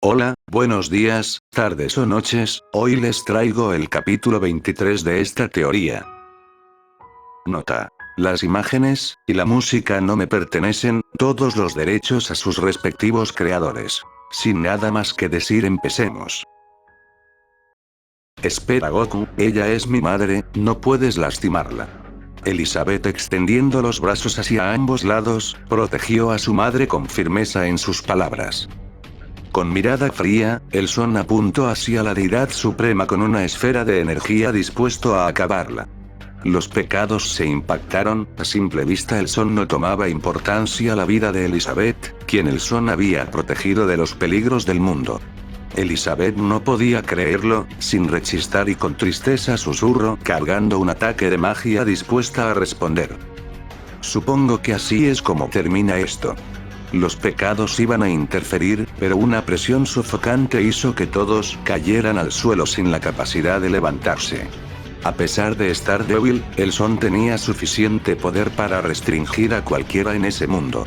Hola, buenos días, tardes o noches, hoy les traigo el capítulo 23 de esta teoría. Nota. Las imágenes y la música no me pertenecen, todos los derechos a sus respectivos creadores. Sin nada más que decir, empecemos. Espera, Goku, ella es mi madre, no puedes lastimarla. Elizabeth, extendiendo los brazos hacia ambos lados, protegió a su madre con firmeza en sus palabras. Con mirada fría, el Son apuntó hacia la deidad suprema con una esfera de energía dispuesto a acabarla. Los pecados se impactaron, a simple vista el Son no tomaba importancia a la vida de Elizabeth, quien el Son había protegido de los peligros del mundo. Elizabeth no podía creerlo, sin rechistar y con tristeza susurró, cargando un ataque de magia dispuesta a responder. Supongo que así es como termina esto. Los pecados iban a interferir, pero una presión sofocante hizo que todos cayeran al suelo sin la capacidad de levantarse. A pesar de estar débil, el Son tenía suficiente poder para restringir a cualquiera en ese mundo.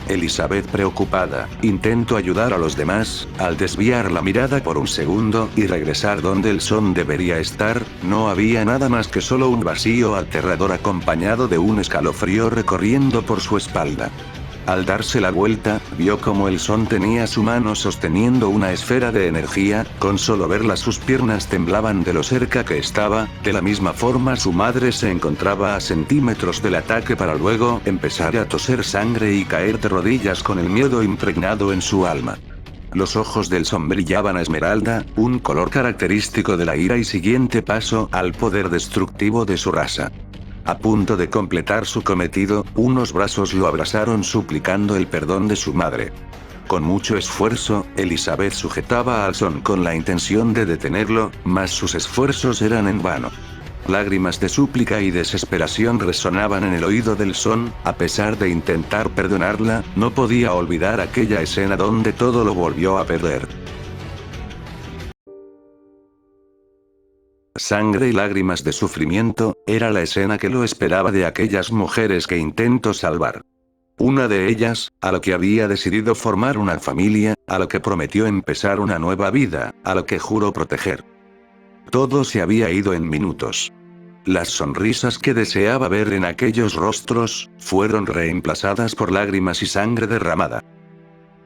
Elizabeth, preocupada, intentó ayudar a los demás, al desviar la mirada por un segundo y regresar donde el Son debería estar, no había nada más que solo un vacío aterrador acompañado de un escalofrío recorriendo por su espalda. Al darse la vuelta, vio como el Son tenía su mano sosteniendo una esfera de energía, con solo verla sus piernas temblaban de lo cerca que estaba, de la misma forma su madre se encontraba a centímetros del ataque para luego empezar a toser sangre y caer de rodillas con el miedo impregnado en su alma. Los ojos del Son brillaban a esmeralda, un color característico de la ira y siguiente paso al poder destructivo de su raza. A punto de completar su cometido, unos brazos lo abrazaron suplicando el perdón de su madre. Con mucho esfuerzo, Elizabeth sujetaba al Son con la intención de detenerlo, mas sus esfuerzos eran en vano. Lágrimas de súplica y desesperación resonaban en el oído del Son, a pesar de intentar perdonarla, no podía olvidar aquella escena donde todo lo volvió a perder. Sangre y lágrimas de sufrimiento, era la escena que lo esperaba de aquellas mujeres que intentó salvar. Una de ellas, a lo que había decidido formar una familia, a lo que prometió empezar una nueva vida, a lo que juró proteger. Todo se había ido en minutos. Las sonrisas que deseaba ver en aquellos rostros, fueron reemplazadas por lágrimas y sangre derramada.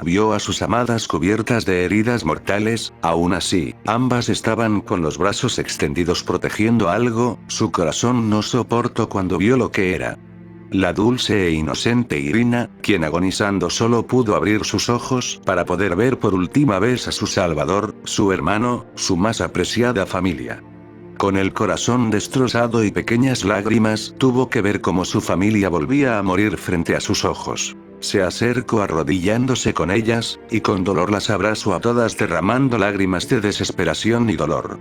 Vio a sus amadas cubiertas de heridas mortales, aún así, ambas estaban con los brazos extendidos protegiendo algo, su corazón no soportó cuando vio lo que era. La dulce e inocente Irina, quien agonizando solo pudo abrir sus ojos para poder ver por última vez a su Salvador, su hermano, su más apreciada familia. Con el corazón destrozado y pequeñas lágrimas, tuvo que ver cómo su familia volvía a morir frente a sus ojos. Se acercó arrodillándose con ellas, y con dolor las abrazó a todas derramando lágrimas de desesperación y dolor.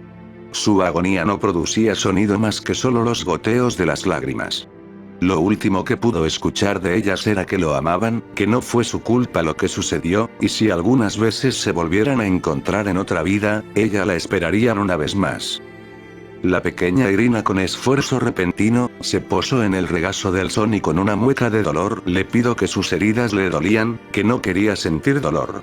Su agonía no producía sonido más que solo los goteos de las lágrimas. Lo último que pudo escuchar de ellas era que lo amaban, que no fue su culpa lo que sucedió, y si algunas veces se volvieran a encontrar en otra vida, ella la esperarían una vez más. La pequeña Irina con esfuerzo repentino, se posó en el regazo del Son y con una mueca de dolor le pidió que sus heridas le dolían, que no quería sentir dolor.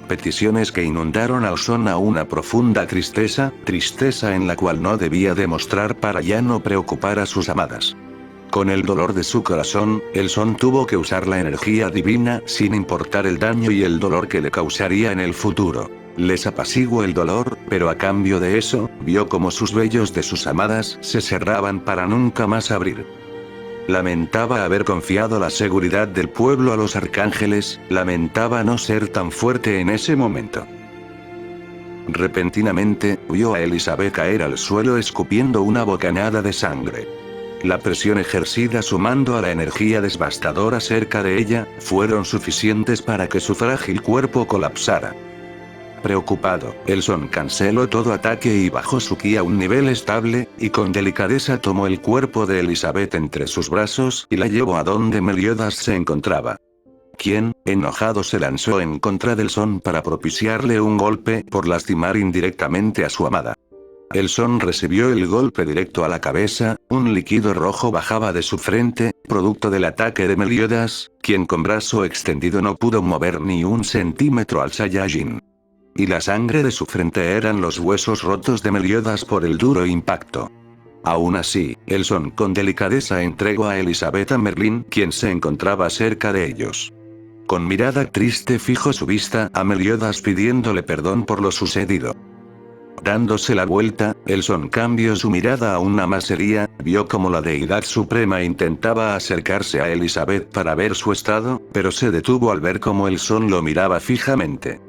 Peticiones que inundaron al Son a una profunda tristeza, tristeza en la cual no debía demostrar para ya no preocupar a sus amadas. Con el dolor de su corazón, el Son tuvo que usar la energía divina sin importar el daño y el dolor que le causaría en el futuro. Les apaciguó el dolor, pero a cambio de eso, vio como sus vellos de sus amadas se cerraban para nunca más abrir. Lamentaba haber confiado la seguridad del pueblo a los arcángeles, lamentaba no ser tan fuerte en ese momento. Repentinamente, vio a Elizabeth caer al suelo escupiendo una bocanada de sangre. La presión ejercida sumando a la energía devastadora cerca de ella, fueron suficientes para que su frágil cuerpo colapsara. Preocupado, el Son canceló todo ataque y bajó su ki a un nivel estable, y con delicadeza tomó el cuerpo de Elizabeth entre sus brazos y la llevó a donde Meliodas se encontraba. Quien, enojado, se lanzó en contra del Son para propiciarle un golpe por lastimar indirectamente a su amada. El Son recibió el golpe directo a la cabeza, un líquido rojo bajaba de su frente, producto del ataque de Meliodas, quien con brazo extendido no pudo mover ni un centímetro al Saiyajin. y la sangre de su frente eran los huesos rotos de Meliodas por el duro impacto. Aún así, Elson con delicadeza entregó a Elizabeth a Merlín, quien se encontraba cerca de ellos. Con mirada triste fijó su vista a Meliodas pidiéndole perdón por lo sucedido. Dándose la vuelta, Elson cambió su mirada a una más seria, vio como la deidad suprema intentaba acercarse a Elizabeth para ver su estado, pero se detuvo al ver cómo Elson lo miraba fijamente.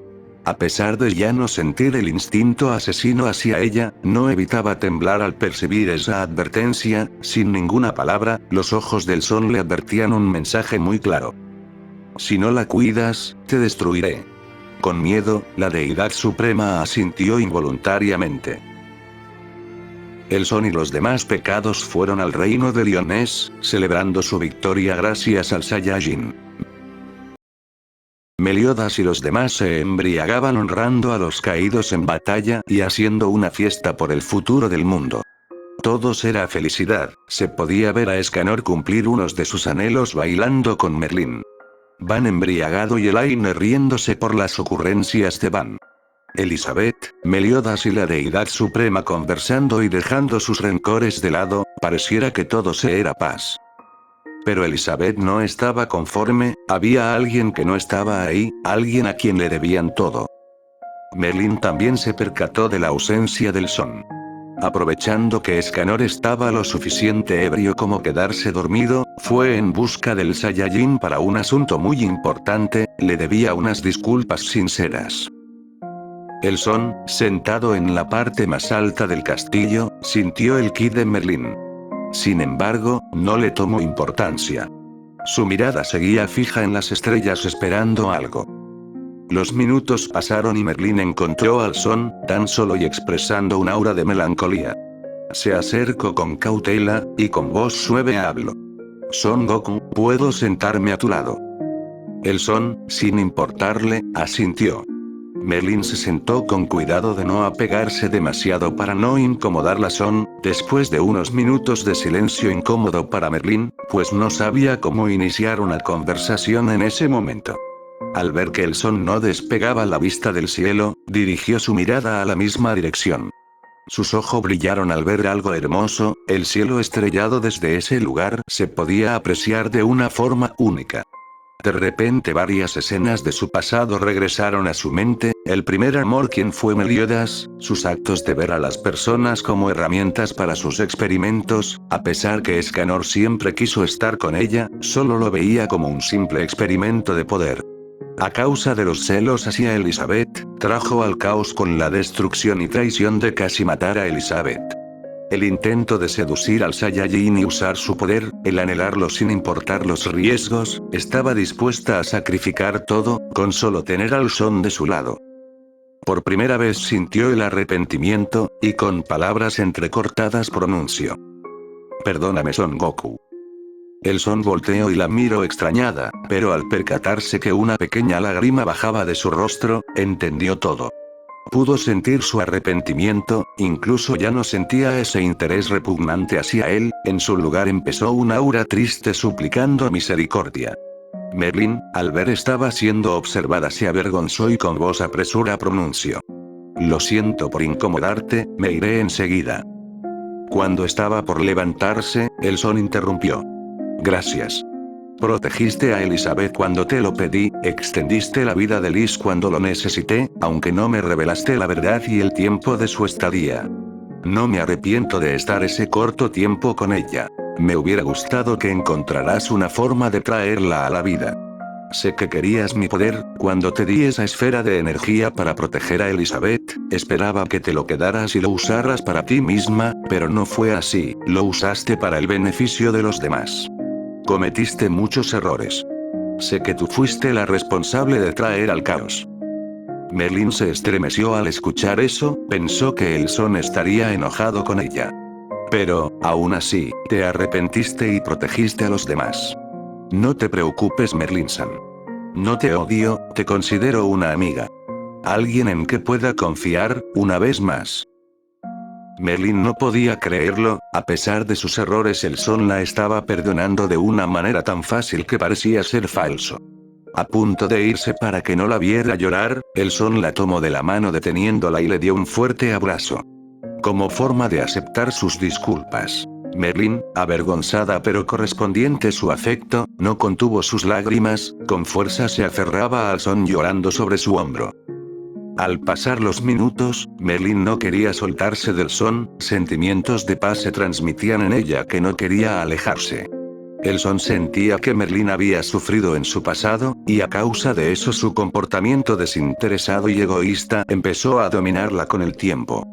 A pesar de ya no sentir el instinto asesino hacia ella, no evitaba temblar al percibir esa advertencia, sin ninguna palabra, los ojos del Son le advertían un mensaje muy claro. Si no la cuidas, te destruiré. Con miedo, la deidad suprema asintió involuntariamente. Elson y los demás pecados fueron al reino de Lionés, celebrando su victoria gracias al Saiyajin. Meliodas y los demás se embriagaban honrando a los caídos en batalla y haciendo una fiesta por el futuro del mundo. Todos era felicidad, se podía ver a Escanor cumplir unos de sus anhelos bailando con Merlín. Van embriagado y Elaine riéndose por las ocurrencias de Van. Elizabeth, Meliodas y la deidad suprema conversando y dejando sus rencores de lado, pareciera que todo se era paz. Pero Elizabeth no estaba conforme, había alguien que no estaba ahí, alguien a quien le debían todo. Merlín también se percató de la ausencia del Son. Aprovechando que Escanor estaba lo suficiente ebrio como quedarse dormido, fue en busca del Saiyajin para un asunto muy importante, le debía unas disculpas sinceras. El Son, sentado en la parte más alta del castillo, sintió el ki de Merlín. Sin embargo, no le tomó importancia. Su mirada seguía fija en las estrellas esperando algo. Los minutos pasaron y Merlín encontró al Son, tan solo y expresando un aura de melancolía. Se acercó con cautela, y con voz suave habló. Son Goku, ¿puedo sentarme a tu lado? El Son, sin importarle, asintió. Merlín se sentó con cuidado de no apegarse demasiado para no incomodar a Son, después de unos minutos de silencio incómodo para Merlín, pues no sabía cómo iniciar una conversación en ese momento. Al ver que el Son no despegaba la vista del cielo, dirigió su mirada a la misma dirección. Sus ojos brillaron al ver algo hermoso, el cielo estrellado desde ese lugar se podía apreciar de una forma única. De repente varias escenas de su pasado regresaron a su mente, el primer amor quien fue Meliodas, sus actos de ver a las personas como herramientas para sus experimentos, a pesar que Escanor siempre quiso estar con ella, solo lo veía como un simple experimento de poder. A causa de los celos hacia Elizabeth, trajo al caos con la destrucción y traición de casi matar a Elizabeth. El intento de seducir al Saiyajin y usar su poder, el anhelarlo sin importar los riesgos, estaba dispuesta a sacrificar todo, con solo tener al Son de su lado. Por primera vez sintió el arrepentimiento, y con palabras entrecortadas pronunció. Perdóname Son Goku. El Son volteó y la miró extrañada, pero al percatarse que una pequeña lágrima bajaba de su rostro, entendió todo. Pudo sentir su arrepentimiento, incluso ya no sentía ese interés repugnante hacia él, en su lugar empezó un aura triste suplicando misericordia. Merlín, al ver estaba siendo observada se avergonzó y con voz apresura pronunció. Lo siento por incomodarte, me iré enseguida. Cuando estaba por levantarse, el Son interrumpió. Gracias. Protegiste a Elizabeth cuando te lo pedí, extendiste la vida de Liz cuando lo necesité, aunque no me revelaste la verdad y el tiempo de su estadía. No me arrepiento de estar ese corto tiempo con ella. Me hubiera gustado que encontraras una forma de traerla a la vida. Sé que querías mi poder, cuando te di esa esfera de energía para proteger a Elizabeth, esperaba que te lo quedaras y lo usaras para ti misma, pero no fue así, lo usaste para el beneficio de los demás. Cometiste muchos errores. Sé que tú fuiste la responsable de traer al caos. Merlín se estremeció al escuchar eso, pensó que el Son estaría enojado con ella. Pero, aún así, te arrepentiste y protegiste a los demás. No te preocupes Merlin-san. No te odio, te considero una amiga. Alguien en que pueda confiar, una vez más. Merlín no podía creerlo, a pesar de sus errores el Son la estaba perdonando de una manera tan fácil que parecía ser falso. A punto de irse para que no la viera llorar, el Son la tomó de la mano deteniéndola y le dio un fuerte abrazo. Como forma de aceptar sus disculpas. Merlin, avergonzada pero correspondiente su afecto, no contuvo sus lágrimas, con fuerza se aferraba al Son llorando sobre su hombro. Al pasar los minutos, Merlin no quería soltarse del Son, sentimientos de paz se transmitían en ella que no quería alejarse. El Son sentía que Merlin había sufrido en su pasado, y a causa de eso su comportamiento desinteresado y egoísta empezó a dominarla con el tiempo.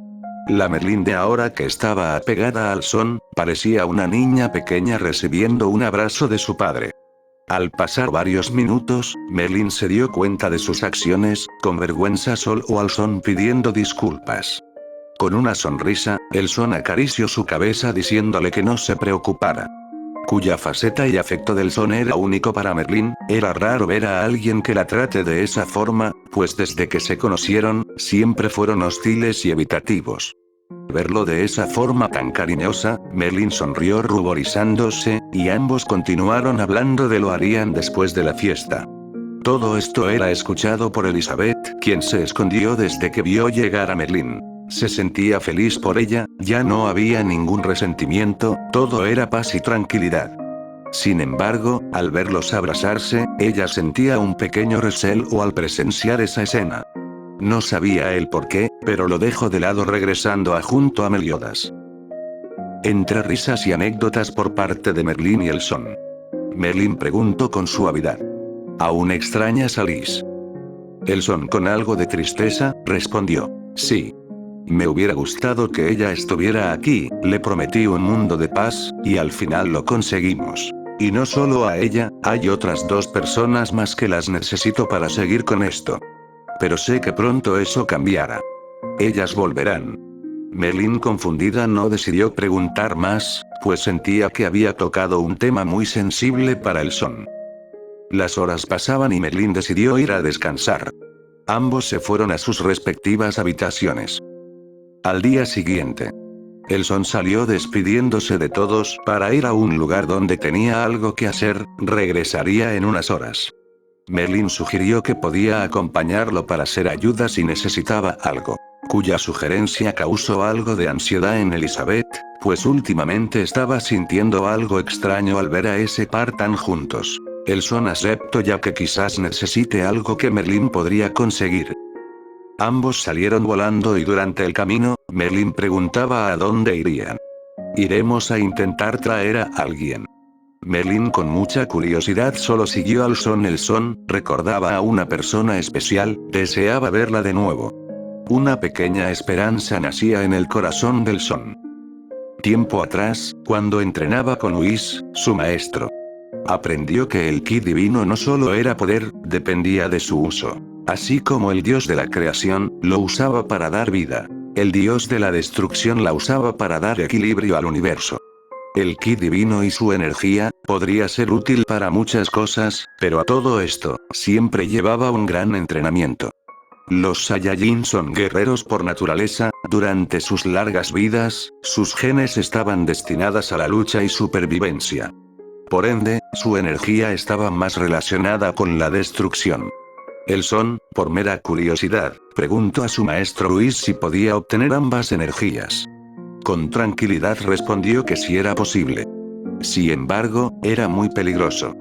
La Merlin de ahora que estaba apegada al Son, parecía una niña pequeña recibiendo un abrazo de su padre. Al pasar varios minutos, Merlin se dio cuenta de sus acciones, con vergüenza soltó al Son pidiendo disculpas. Con una sonrisa, el Son acarició su cabeza diciéndole que no se preocupara. Cuya faceta y afecto del Son era único para Merlin, era raro ver a alguien que la trate de esa forma, pues desde que se conocieron, siempre fueron hostiles y evitativos. Verlo de esa forma tan cariñosa, Merlin sonrió ruborizándose, y ambos continuaron hablando de lo harían después de la fiesta. Todo esto era escuchado por Elizabeth, quien se escondió desde que vio llegar a Merlin. Se sentía feliz por ella, ya no había ningún resentimiento, todo era paz y tranquilidad. Sin embargo, al verlos abrazarse, ella sentía un pequeño recelo al presenciar esa escena. No sabía el por qué, pero lo dejó de lado regresando a junto a Meliodas. Entre risas y anécdotas por parte de Merlin y el Son. Merlin preguntó con suavidad. ¿Aún extrañas a Liz? El Son con algo de tristeza, respondió. Sí. Me hubiera gustado que ella estuviera aquí, le prometí un mundo de paz, y al final lo conseguimos. Y no solo a ella, hay otras 2 personas más que las necesito para seguir con esto. Pero sé que pronto eso cambiará. Ellas volverán. Merlin confundida no decidió preguntar más, pues sentía que había tocado un tema muy sensible para el Son. Las horas pasaban y Merlin decidió ir a descansar. Ambos se fueron a sus respectivas habitaciones. Al día siguiente, el Son salió despidiéndose de todos para ir a un lugar donde tenía algo que hacer, regresaría en unas horas. Merlin sugirió que podía acompañarlo para ser ayuda si necesitaba algo. Cuya sugerencia causó algo de ansiedad en Elizabeth, pues últimamente estaba sintiendo algo extraño al ver a ese par tan juntos. El Son aceptó ya que quizás necesite algo que Merlin podría conseguir. Ambos salieron volando y durante el camino, Merlin preguntaba a dónde irían. Iremos a intentar traer a alguien. Merlin con mucha curiosidad solo siguió al Son. El Son recordaba a una persona especial, deseaba verla de nuevo. Una pequeña esperanza nacía en el corazón del Son. Tiempo atrás, cuando entrenaba con Whis, su maestro, aprendió que el ki divino no solo era poder, dependía de su uso. Así como el dios de la creación, lo usaba para dar vida. El dios de la destrucción la usaba para dar equilibrio al universo. El ki divino y su energía, podría ser útil para muchas cosas, pero a todo esto, siempre llevaba un gran entrenamiento. Los Saiyajin son guerreros por naturaleza, durante sus largas vidas, sus genes estaban destinadas a la lucha y supervivencia. Por ende, su energía estaba más relacionada con la destrucción. El Son, por mera curiosidad, preguntó a su maestro Luis si podía obtener ambas energías. Con tranquilidad respondió que sí era posible. Sin embargo, era muy peligroso.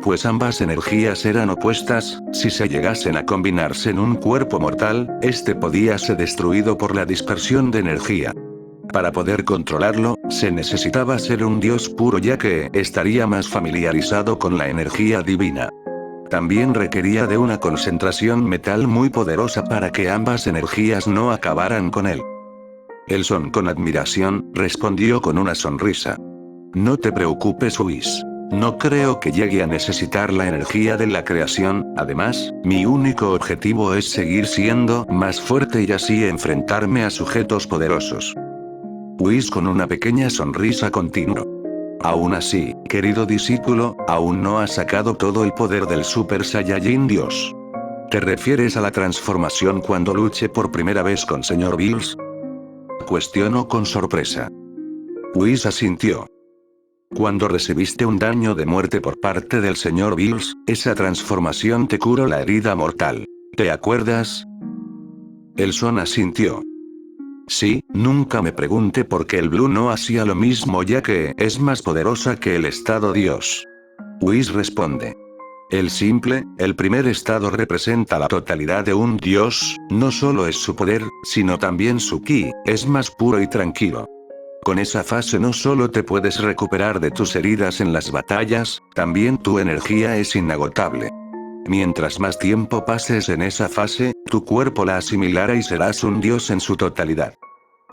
Pues ambas energías eran opuestas, si se llegasen a combinarse en un cuerpo mortal, este podía ser destruido por la dispersión de energía. Para poder controlarlo, se necesitaba ser un dios puro ya que estaría más familiarizado con la energía divina. También requería de una concentración mental muy poderosa para que ambas energías no acabaran con él. El Son con admiración, respondió con una sonrisa. No te preocupes, Whis. No creo que llegue a necesitar la energía de la creación, además, mi único objetivo es seguir siendo más fuerte y así enfrentarme a sujetos poderosos. Whis con una pequeña sonrisa continuó. Aún así, querido discípulo, aún no has sacado todo el poder del Super Saiyajin Dios. ¿Te refieres a la transformación cuando luche por primera vez con Sr. Bills? Cuestionó con sorpresa. Whis asintió. Cuando recibiste un daño de muerte por parte del Sr. Bills, esa transformación te curó la herida mortal. ¿Te acuerdas? El Son asintió. Sí, nunca me pregunte por qué el Blue no hacía lo mismo ya que es más poderosa que el estado Dios. Whis responde. El primer estado representa la totalidad de un Dios, no solo es su poder, sino también su ki, es más puro y tranquilo. Con esa fase no solo te puedes recuperar de tus heridas en las batallas, también tu energía es inagotable. Mientras más tiempo pases en esa fase, tu cuerpo la asimilará y serás un dios en su totalidad.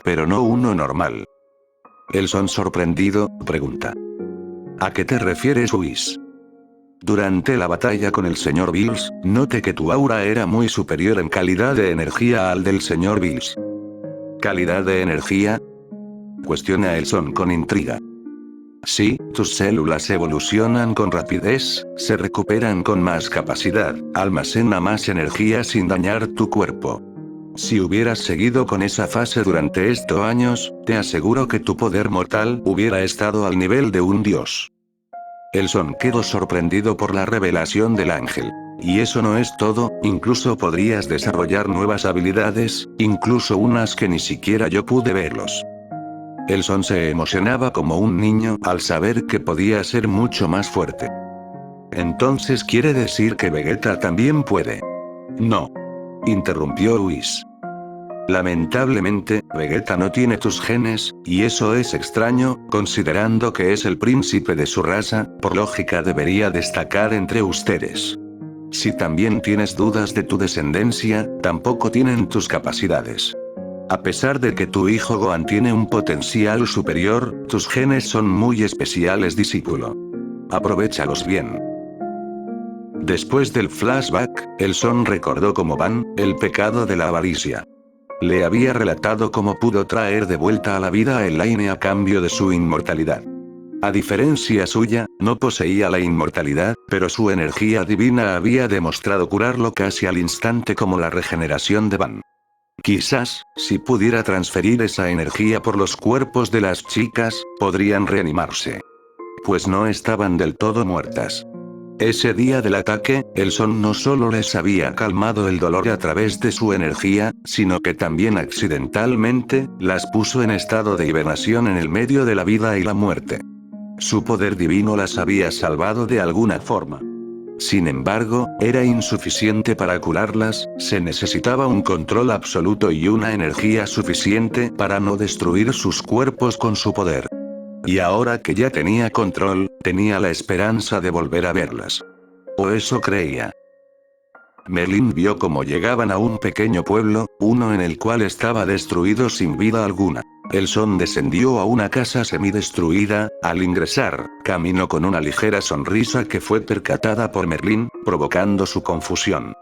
Pero no uno normal. El Son sorprendido, pregunta. ¿A qué te refieres, Whis? Durante la batalla con el Sr. Bills, noté que tu aura era muy superior en calidad de energía al del Sr. Bills. ¿Calidad de energía? Cuestiona el Son con intriga. Sí, tus células evolucionan con rapidez, se recuperan con más capacidad, almacena más energía sin dañar tu cuerpo. Si hubieras seguido con esa fase durante estos años, te aseguro que tu poder mortal hubiera estado al nivel de un dios. El Son quedó sorprendido por la revelación del ángel. Y eso no es todo, incluso podrías desarrollar nuevas habilidades, incluso unas que ni siquiera yo pude verlos. El Son se emocionaba como un niño al saber que podía ser mucho más fuerte. Entonces quiere decir que Vegeta también puede. No. Interrumpió Whis. Lamentablemente, Vegeta no tiene tus genes, y eso es extraño, considerando que es el príncipe de su raza, por lógica debería destacar entre ustedes. Si también tienes dudas de tu descendencia, tampoco tienen tus capacidades. A pesar de que tu hijo Gohan tiene un potencial superior, tus genes son muy especiales, discípulo. Aprovéchalos bien. Después del flashback, el Son recordó como Van, el pecado de la avaricia. Le había relatado cómo pudo traer de vuelta a la vida a Elaine a cambio de su inmortalidad. A diferencia suya, no poseía la inmortalidad, pero su energía divina había demostrado curarlo casi al instante como la regeneración de Van. Quizás, si pudiera transferir esa energía por los cuerpos de las chicas, podrían reanimarse. Pues no estaban del todo muertas. Ese día del ataque, el Son no solo les había calmado el dolor a través de su energía, sino que también accidentalmente, las puso en estado de hibernación en el medio de la vida y la muerte. Su poder divino las había salvado de alguna forma. Sin embargo, era insuficiente para curarlas, se necesitaba un control absoluto y una energía suficiente para no destruir sus cuerpos con su poder. Y ahora que ya tenía control, tenía la esperanza de volver a verlas. O eso creía. Merlin vio cómo llegaban a un pequeño pueblo, uno en el cual estaba destruido sin vida alguna. El Son descendió a una casa semidestruida, al ingresar, caminó con una ligera sonrisa que fue percatada por Merlin, provocando su confusión.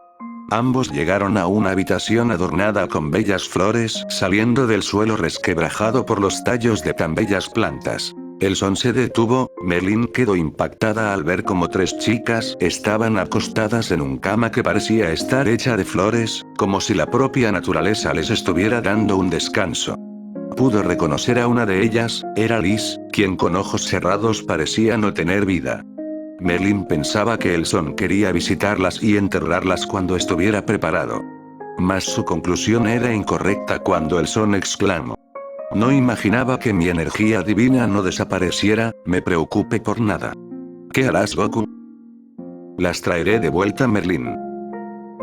Ambos llegaron a una habitación adornada con bellas flores saliendo del suelo resquebrajado por los tallos de tan bellas plantas. El Son se detuvo, Merlin quedó impactada al ver cómo tres chicas estaban acostadas en un cama que parecía estar hecha de flores, como si la propia naturaleza les estuviera dando un descanso. Pudo reconocer a una de ellas, era Liz, quien con ojos cerrados parecía no tener vida. Merlin pensaba que el Son quería visitarlas y enterrarlas cuando estuviera preparado. Mas su conclusión era incorrecta cuando el Son exclamó. No imaginaba que mi energía divina no desapareciera, me preocupe por nada. ¿Qué harás, Goku? Las traeré de vuelta, Merlin.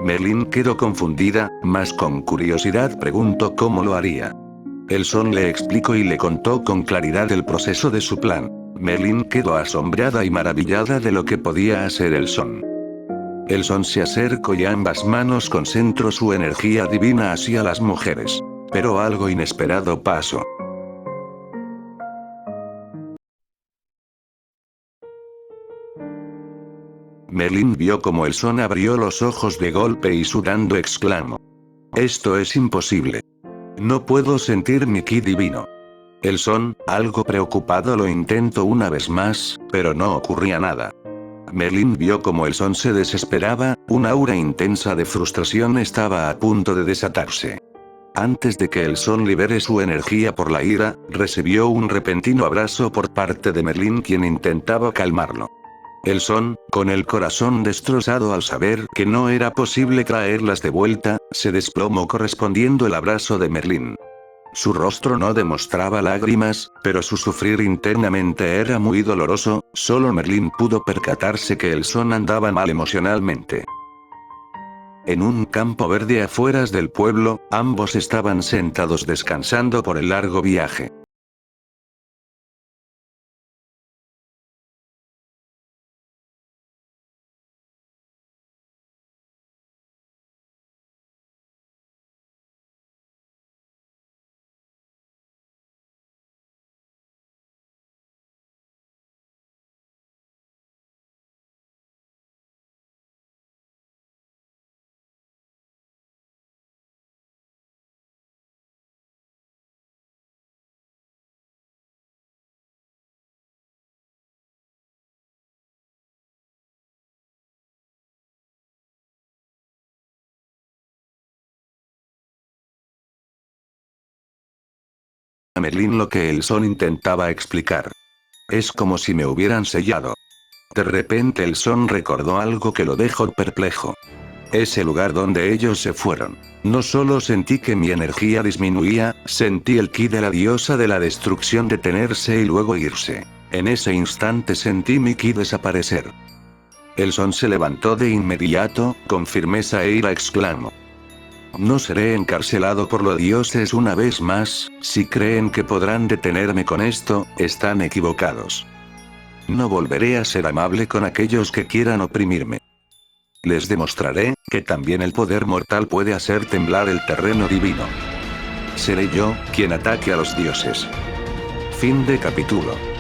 Merlin quedó confundida, mas con curiosidad preguntó cómo lo haría. El Son le explicó y le contó con claridad el proceso de su plan. Merlin quedó asombrada y maravillada de lo que podía hacer el Son. El Son se acercó y ambas manos concentró su energía divina hacia las mujeres. Pero algo inesperado pasó. Merlin vio como el Son abrió los ojos de golpe y sudando exclamó. Esto es imposible. No puedo sentir mi ki divino. El Son, algo preocupado, lo intentó una vez más, pero no ocurría nada. Merlin vio como el Son se desesperaba, una aura intensa de frustración estaba a punto de desatarse. Antes de que el Son libere su energía por la ira, recibió un repentino abrazo por parte de Merlín, quien intentaba calmarlo. El Son, con el corazón destrozado al saber que no era posible traerlas de vuelta, se desplomó correspondiendo el abrazo de Merlín. Su rostro no demostraba lágrimas, pero su sufrir internamente era muy doloroso. Solo Merlín pudo percatarse que el Son andaba mal emocionalmente. En un campo verde afueras del pueblo, ambos estaban sentados descansando por el largo viaje. A Merlín lo que el Son intentaba explicar. Es como si me hubieran sellado. De repente el Son recordó algo que lo dejó perplejo. Ese lugar donde ellos se fueron. No solo sentí que mi energía disminuía, sentí el ki de la diosa de la destrucción detenerse y luego irse. En ese instante sentí mi ki desaparecer. El Son se levantó de inmediato, con firmeza e ira exclamó. No seré encarcelado por los dioses una vez más. Si creen que podrán detenerme con esto, están equivocados. No volveré a ser amable con aquellos que quieran oprimirme. Les demostraré que también el poder mortal puede hacer temblar el terreno divino. Seré yo quien ataque a los dioses. Fin de capítulo.